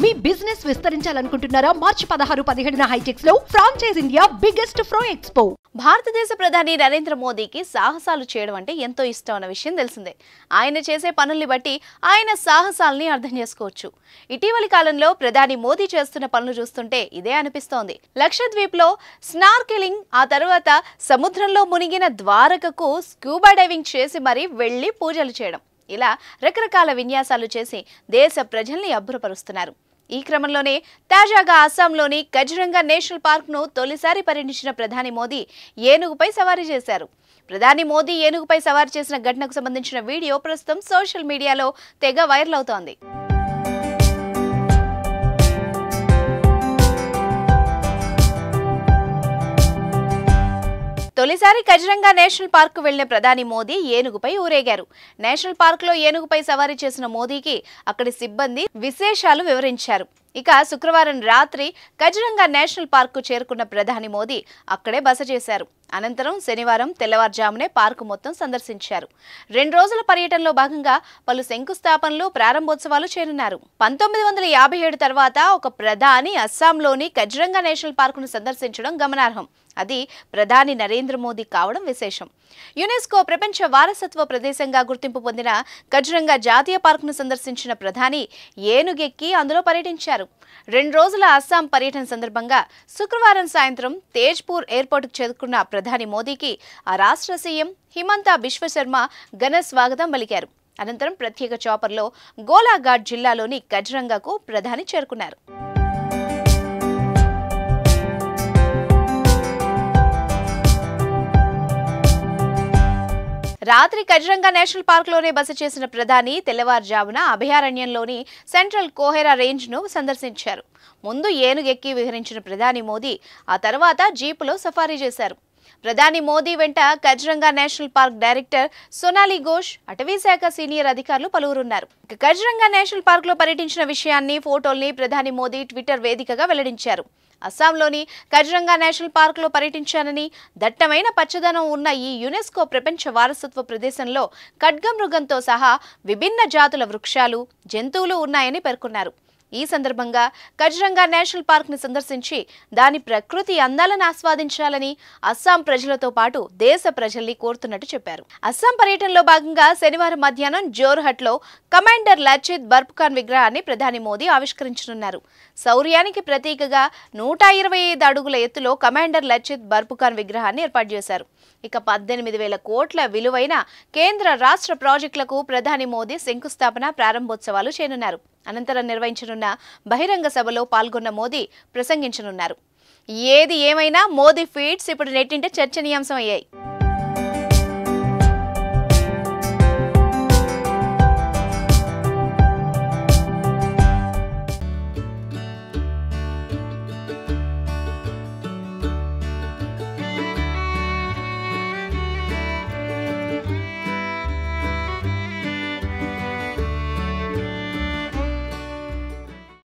మీ business విస్తరించాలనుకుంటున్నారా? మార్చి 16-17న హైటెక్స్ లో franchise India biggest ఫ్రో expo. భారతదేశ ప్రధాని నరేంద్ర మోదీకి సాహసాలు చేయడం అంటే ఎంతో ఇష్టం అన్న విషయం తెలిసిందే. ఆయన చేసే పనుల్ని బట్టి ఆయన సాహసాలని అర్థం చేసుకోవచ్చు. ఇటీవలి కాలంలో ప్రధాని మోదీ చేస్తున్న పనులు చూస్తుంటే ఇదే అనిపిస్తోంది. లక్షద్వీప్ లో స్నార్కెలింగ్, ఆ తర్వాత సముద్రంలో మునిగిన ద్వారకకు స్కూబా డైవింగ్ చేసి మరీ వెళ్లి పూజలు చేయడం, ఇలా రకరకాల విన్యాసాలు చేసి దేశ ప్రజల్ని అబ్బురపరుస్తున్నారు. ఈ క్రమంలోనే తాజాగా అస్సాంలోని కజిరంగా నేషనల్ పార్క్ ను తొలిసారి పర్యటించిన ప్రధాని మోదీ ఏనుగుపై సవారీ చేశారు. ప్రధాని మోదీ ఏనుగుపై సవారీ చేసిన ఘటనకు సంబంధించిన వీడియో ప్రస్తుతం సోషల్ మీడియాలో తెగ వైరల్ అవుతోంది. తొలిసారి కజిరంగా నేషనల్ పార్క్ వెళ్లిన ప్రధాని మోదీ ఏనుగుపై ఊరేగారు. నేషనల్ పార్క్ లో ఏనుగుపై సవారీ చేసిన మోదీకి అక్కడి సిబ్బంది విశేషాలు వివరించారు. ఇక శుక్రవారం రాత్రి కజిరంగా నేషనల్ పార్క్ కు చేరుకున్న ప్రధాని మోదీ అక్కడే బస చేశారు. అనంతరం శనివారం తెల్లవారుజామునే పార్కు మొత్తం సందర్శించారు. 2 రోజుల పర్యటనలో భాగంగా పలు శంకుస్థాపనలు, ప్రారంభోత్సవాలు చేరున్నారు. 1957 తర్వాత ఒక ప్రధాని అస్సాంలోని కజిరంగా నేషనల్ పార్కును సందర్శించడం గమనార్హం. అది ప్రధాని నరేంద్ర మోదీ కావడం విశేషం. యునెస్కో ప్రపంచ వారసత్వ ప్రదేశంగా గుర్తింపు పొందిన కజిరంగా జాతీయ పార్కును సందర్శించిన ప్రధాని ఏనుగెక్కి అందులో పర్యటించారు. 2 రోజుల అస్సాం పర్యటన సందర్భంగా శుక్రవారం సాయంత్రం తేజ్పూర్ ఎయిర్పోర్టుకు చేరుకున్న ప్రధాని మోదీకి ఆ రాష్ట్ర సీఎం హిమంతా బిశ్వ శర్మ ఘన స్వాగతం పలికారు. అనంతరం ప్రత్యేక చాపర్లో గోలాఘాట్ జిల్లాలోని కజిరంగాకు ప్రధాని చేరుకున్నారు. రాత్రి కజిరంగా నేషనల్ పార్క్ లోనే బస చేసిన ప్రధాని తెల్లవారుజామున అభయారణ్యంలోని సెంట్రల్ కోహెరా రేంజ్ ను సందర్శించారు. ముందు ఏనుగెక్కి విహరించిన ప్రధాని మోదీ ఆ తర్వాత జీపులో సఫారీ చేశారు. ప్రధాని మోదీ వెంట Kaziranga national park director Sonali Ghosh, అటవీ శాఖ సీనియర్ అధికారులు పలువురున్నారు. కజిరంగా నేషనల్ పార్క్ లో పర్యటించిన విషయాన్ని, ఫోటోల్ని ప్రధాని మోదీ ట్విట్టర్ వేదికగా వెల్లడించారు. అస్సాంలోని కజిరంగా నేషనల్ పార్క్ లో పర్యటించానని, దట్టమైన పచ్చదనం ఉన్న ఈ యునెస్కో ప్రపంచ వారసత్వ ప్రదేశంలో ఖడ్గమృగంతో సహా విభిన్న జాతుల వృక్షాలు, జంతువులు ఉన్నాయని పేర్కొన్నారు. ఈ సందర్భంగా కజిరంగా నేషనల్ పార్క్ ని సందర్శించి దాని ప్రకృతి అందాలను ఆస్వాదించాలని అస్సాం ప్రజలతో పాటు దేశ ప్రజల్ని కోరుతున్నట్టు చెప్పారు. అస్సాం పర్యటనలో భాగంగా శనివారం మధ్యాహ్నం జోర్హట్ లో కమాండర్ లచిత్ బర్ఫుఖాన్ విగ్రహాన్ని ప్రధాని మోదీ ఆవిష్కరించనున్నారు. శౌర్యానికి ప్రతీకగా 125 అడుగుల ఎత్తులో కమాండర్ లచిత్ బర్ఫుఖాన్ విగ్రహాన్ని ఏర్పాటు చేశారు. ఇక 18,000 కోట్ల విలువైన కేంద్ర, రాష్ట్ర ప్రాజెక్టులకు ప్రధాని మోదీ శంకుస్థాపన, ప్రారంభోత్సవాలు చేయనున్నారు. అనంతరం నిర్వహించనున్న బహిరంగ సభలో పాల్గొన్న మోదీ ప్రసంగించనున్నారు. ఏది ఏమైనా మోదీ ఫీట్స్ ఇప్పుడు నెట్టింట చర్చనీయాంశం అయ్యాయి.